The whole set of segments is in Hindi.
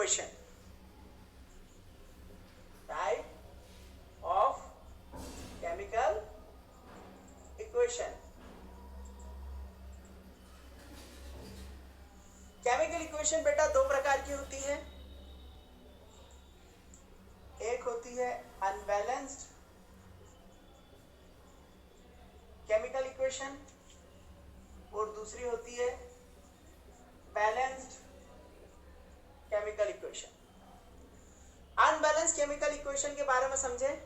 Equation, type of chemical equation. Chemical equation बेटा दो प्रकार की होती है, एक होती है अनबैलेंस्ड केमिकल इक्वेशन और दूसरी होती है balanced chemical equation. Unbalanced chemical equation के बारे में समझें,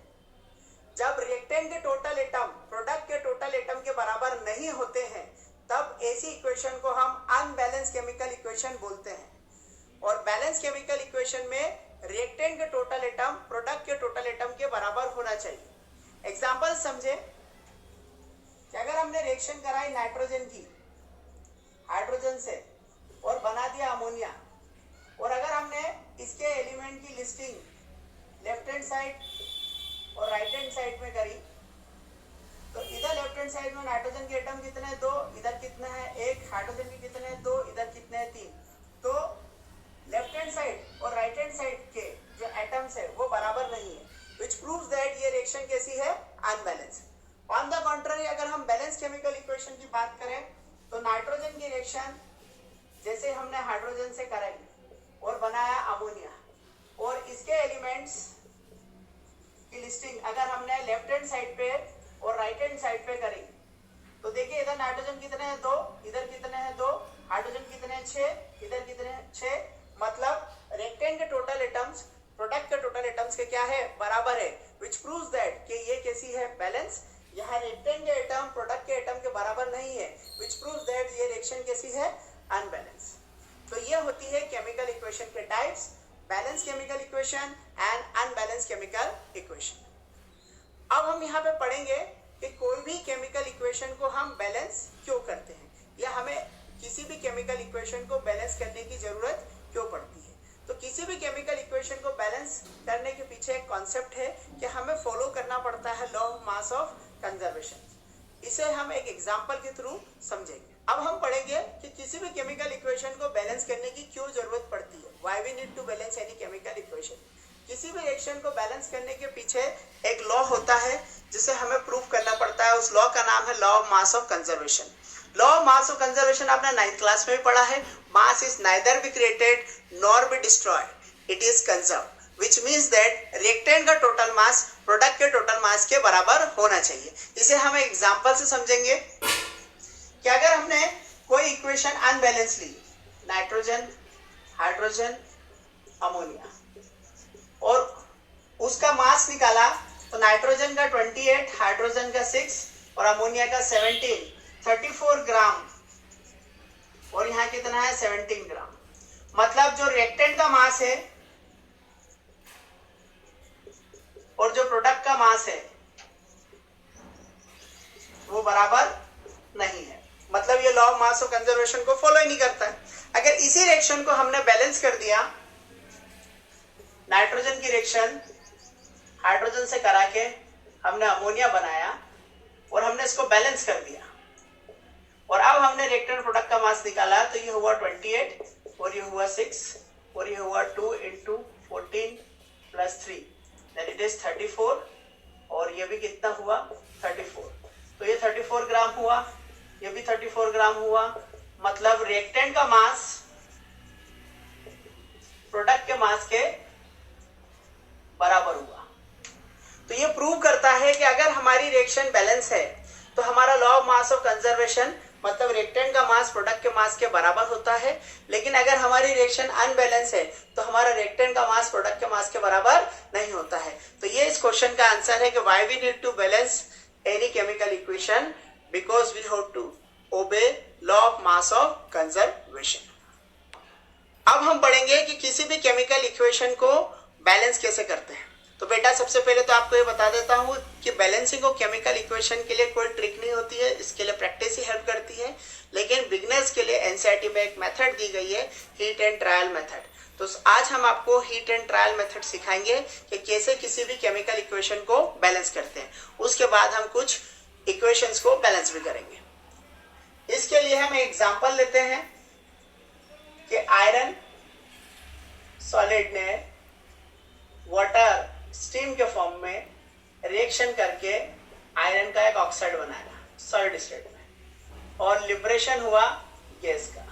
जब रिएक्टेंट के टोटल एटम प्रोडक्ट के टोटल एटम के बराबर नहीं होते हैं तब ऐसी इक्वेशन को हम अनबैलेंस्ड केमिकल इक्वेशन बोलते हैं। और बैलेंस केमिकल इक्वेशन में रिएक्टेंट के टोटल एटम प्रोडक्ट के टोटल एटम के बराबर होना चाहिए। एग्जांपल समझे कि अगर हमने रिएक्शन कराई नाइट्रोजन की हाइड्रोजन से और बना दिया अमोनिया, और अगर हमने इसके एलिमेंट की लिस्टिंग लेफ्ट हैंड साइड और राइट हैंड साइड में करी, तो इधर लेफ्ट हैंड साइड में नाइट्रोजन के एटम कितने हैं 2, इधर कितने हैं 1, हाइड्रोजन के कितने हैं 2, इधर कितने हैं 3। तो लेफ्ट हैंड साइड और राइट हैंड साइड के जो एटम्स है वो बराबर नहीं है, विच प्रूव्स दैट ये रिएक्शन कैसी है, अनबैलेंस। ऑन द कॉन्ट्ररी अगर हम बैलेंस केमिकल इक्वेशन की बात करें तो नाइट्रोजन की रिएक्शन जैसे हमने हाइड्रोजन से कराई और बनाया अमोनिया, और इसके एलिमेंट्स की लिस्टिंग अगर हमने लेफ्ट हैंड साइड पे और राइट हैंड साइड पे करी, तो देखिए इधर नाइट्रोजन कितने हैं 2, इधर कितने हैं 2, हाइड्रोजन कितने हैं 6, इधर कितने हैं 6। मतलब रिएक्टेंट के टोटल एटम्स प्रोडक्ट के टोटल एटम्स के क्या है, बराबर है, विच प्रूव्स दैट कि ये कैसी है, बैलेंस। यहाँ रिएक्टेंट के एटम प्रोडक्ट के एटम के बराबर नहीं है, विच प्रूव्स दैट ये रिएक्शन कैसी है, अनबैलेंस। तो ये होती है केमिकल इक्वेशन के types, balance chemical equation and unbalance chemical equation. अब हम यहाँ पे पढ़ेंगे कि कोई भी केमिकल इक्वेशन को हम बैलेंस क्यों करते हैं, या हमें किसी भी केमिकल इक्वेशन को बैलेंस करने की जरूरत क्यों पड़ती है। तो किसी भी केमिकल इक्वेशन को बैलेंस करने के पीछे एक कॉन्सेप्ट है कि हमें फॉलो करना पड़ता है law of mass of conservation. इसे हम एक एग्जांपल के थ्रू समझेंगे। अब हम पढ़ेंगे कि किसी भी केमिकल इक्वेशन को बैलेंस करने की क्यों जरूरत पड़ती है, why we need to balance any chemical equation. किसी भी रिएक्शन को बैलेंस करने के पीछे एक लॉ होता है जिसे हमें प्रूव करना पड़ता है, उस लॉ का नाम है law of mass of conservation. Law of mass of conservation आपने 9th क्लास में भी पढ़ा है। Mass is neither be created nor be destroyed, it is conserved, which means that reactant का टोटल मास प्रोडक्ट के टोटल मास के बराबर होना चाहिए। इसे हम एग्जांपल से समझेंगे कि अगर हमने कोई इक्वेशन अनबैलेंस ली, नाइट्रोजन, हाइड्रोजन, अमोनिया, और उसका मास निकाला, तो नाइट्रोजन का 28, हाइड्रोजन का 6 और अमोनिया का 17, 34 ग्राम, और यहाँ कितना है 17 ग्राम। मतलब जो रिएक्टेंट का मास है और जो प्रोडक्ट का मास है वो बराबर नहीं है, मतलब ये law of mass of conservation को फॉलो ही नहीं करता है। अगर इसी रिएक्शन को हमने बैलेंस कर दिया, नाइट्रोजन की रिएक्शन हाइड्रोजन से करा के हमने अमोनिया बनाया और हमने इसको बैलेंस कर दिया, और अब हमने रिएक्टेंट प्रोडक्ट का मास निकाला, तो ये हुआ 28 और ये हुआ 6 और ये हुआ 2 × 14 + 3 दैट इट इज 34, और ये भी कितना हुआ 34। तो ये 34 ग्राम हुआ, ये भी 34 ग्राम हुआ। मतलब रिएक्टेंट का मास प्रोडक्ट के मास के बराबर हुआ। तो ये प्रूव करता है कि अगर हमारी रिएक्शन बैलेंस है तो हमारा law of mass of conservation मतलब रिएक्टेंट का मास प्रोडक्ट के मास के बराबर होता है। लेकिन अगर हमारी रिएक्शन अनबैलेंस है तो हमारा रिएक्टेंट का मास प्रोडक्ट के मास के बराबर नहीं होता है। तो ये इस क्वेश्चन का आंसर है कि why we need to balance any chemical equation, because we have to obey law of mass of conservation. अब हम पढ़ेंगे कि किसी भी केमिकल इक्वेशन को बैलेंस कैसे करते हैं। तो बेटा सबसे पहले तो आपको ये बता देता हूँ कि बैलेंसिंग ऑफ केमिकल इक्वेशन के लिए कोई ट्रिक नहीं होती है, इसके लिए प्रैक्टिस ही हेल्प करती है। लेकिन बिगनर्स के लिए एनसीईआरटी में एक मेथड दी गई है, हीट एंड ट्रायल मेथड। तो आज हम आपको हीट एंड ट्रायल मेथड सिखाएंगे कि कैसे किसी भी केमिकल इक्वेशन को बैलेंस करते हैं। उसके बाद हम कुछ इक्वेशंस को बैलेंस भी करेंगे। इसके लिए हम एग्जाम्पल लेते हैं कि आयरन सॉलिड ने वाटर स्टीम के फॉर्म में रिएक्शन करके आयरन का एक ऑक्साइड बनाया सॉलिड स्टेट में और लिबरेशन हुआ गैस का।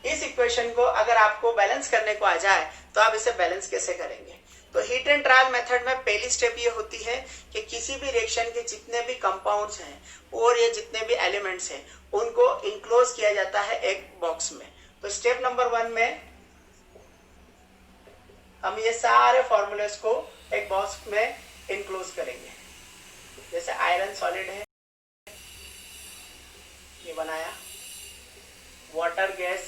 इस इक्वेशन को अगर आपको बैलेंस करने को आ जाए तो आप इसे बैलेंस कैसे करेंगे? तो हीट एंड ट्रायल मेथड में पहली स्टेप ये होती है कि किसी भी रिएक्शन के जितने भी कंपाउंड्स हैं और ये जितने भी एलिमेंट्स हैं उनको इनक्लोज किया जाता है एक बॉक्स में। तो स्टेप नंबर 1 में हम ये सारे फॉर्मूलेस को एक बॉक्स में इनक्लोज करेंगे। जैसे आयरन सॉलिड है, ये बनाया, वाटर गैस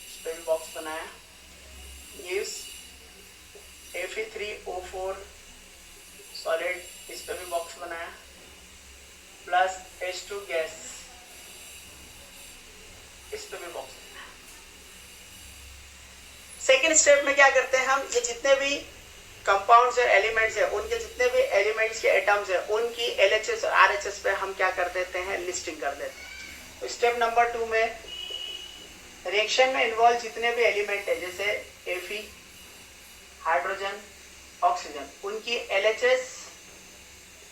इस पे भी बॉक्स बनाया, गिव्स Fe3O4 सॉलिड इस पे भी बॉक्स बनाया, प्लस H2 गैस इस पे भी बॉक्स बनाया। सेकेंड स्टेप में क्या करते हैं हम, ये जितने भी कंपाउंड्स और एलिमेंट्स है उनके जितने भी एलिमेंट्स के एटम्स है उनकी LHS और RHS पे हम क्या कर देते हैं, लिस्टिंग कर देते हैं। तो स्टेप नंबर 2 में रिएक्शन में इन्वॉल्व जितने भी एलिमेंट है जैसे Fe, हाइड्रोजन, ऑक्सीजन, उनकी LHS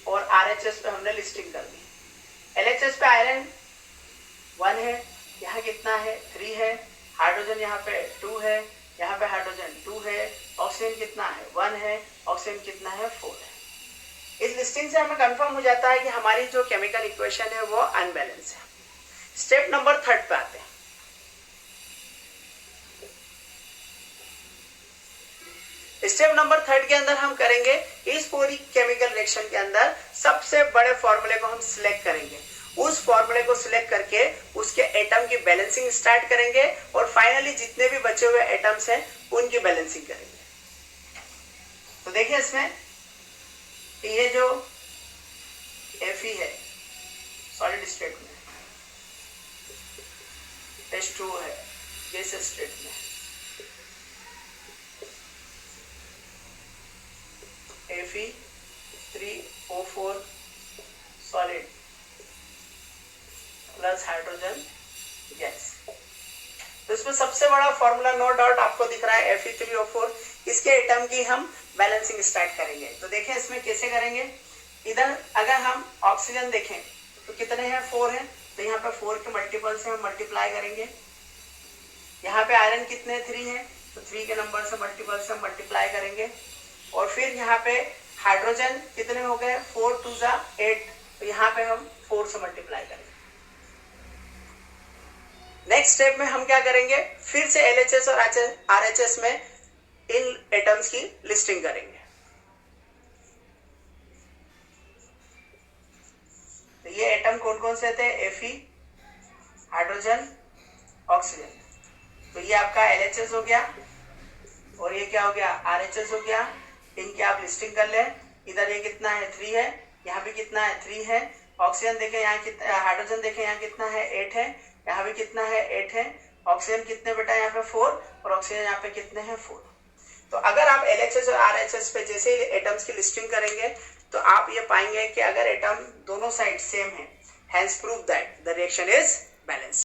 और RHS पे हमने लिस्टिंग कर दी। LHS पे आयरन 1 है, यहाँ कितना है 3 है, हाइड्रोजन यहाँ पे 2 है, यहाँ पे हाइड्रोजन 2 है, ऑक्सीजन कितना है 1 है, ऑक्सीजन कितना है 4 है। इस लिस्टिंग से हमें कंफर्म हो जाता है कि हमारी जो केमिकल इक्वेशन है वो अनबैलेंस है। स्टेप नंबर 3 पे आते हैं। स्टेप नंबर 3 के अंदर हम करेंगे इस पूरी केमिकल रिएक्शन के अंदर सबसे बड़े फॉर्मूले को हम सिलेक्ट करेंगे। उस फॉर्मूले को सिलेक्ट करके उसके एटम की बैलेंसिंग स्टार्ट करेंगे और फाइनली जितने भी बचे हुए एटम्स हैं उनकी बैलेंसिंग करेंगे। तो देखिए इसमें ये जो Fe है सॉलिड स्टेट में, H2 है गैस स्टेट में, Fe3O4 solid plus hydrogen gas. तो इसमें सबसे बड़ा फॉर्मूला नो डाउट आपको दिख रहा है Fe3O4। इसके एटम की हम बैलेंसिंग स्टार्ट करेंगे। तो देखें इसमें कैसे करेंगे। इधर अगर हम ऑक्सीजन देखें तो कितने हैं 4 हैं, तो यहाँ पे 4 के मल्टीपल से हम मल्टीप्लाई करेंगे। यहाँ पे आयरन कितने 3 हैं, तो 3 के नंबर से मल्टीपल से हम मल्टीप्लाई करेंगे। और फिर यहाँ पे हाइड्रोजन कितने हो गए 4 2 8, तो यहाँ पे हम 4 से मल्टीप्लाई करेंगे। नेक्स्ट स्टेप में हम क्या करेंगे, फिर से LHS और RHS में इन एटम्स की लिस्टिंग करेंगे। तो ये एटम कौन कौन से थे, Fe, हाइड्रोजन, ऑक्सीजन। तो ये आपका LHS हो गया और ये क्या हो गया RHS हो गया। इनकी आप लिस्टिंग कर लें। इधर ये कितना है 3 है, यहाँ भी कितना है 3 है। ऑक्सीजन देखें यहाँ कितना, हाइड्रोजन देखें यहाँ कितना है 8 है, यहाँ भी कितना है 8 है। ऑक्सीजन कितने बेटा यहाँ पे 4 और ऑक्सीजन यहाँ पे कितने हैं 4। तो अगर आप LHS और RHS पे जैसे ही एटम्स की लिस्टिंग करेंगे तो आप ये पाएंगे कि अगर एटम दोनों साइड सेम है, hence prove that the reaction is balance.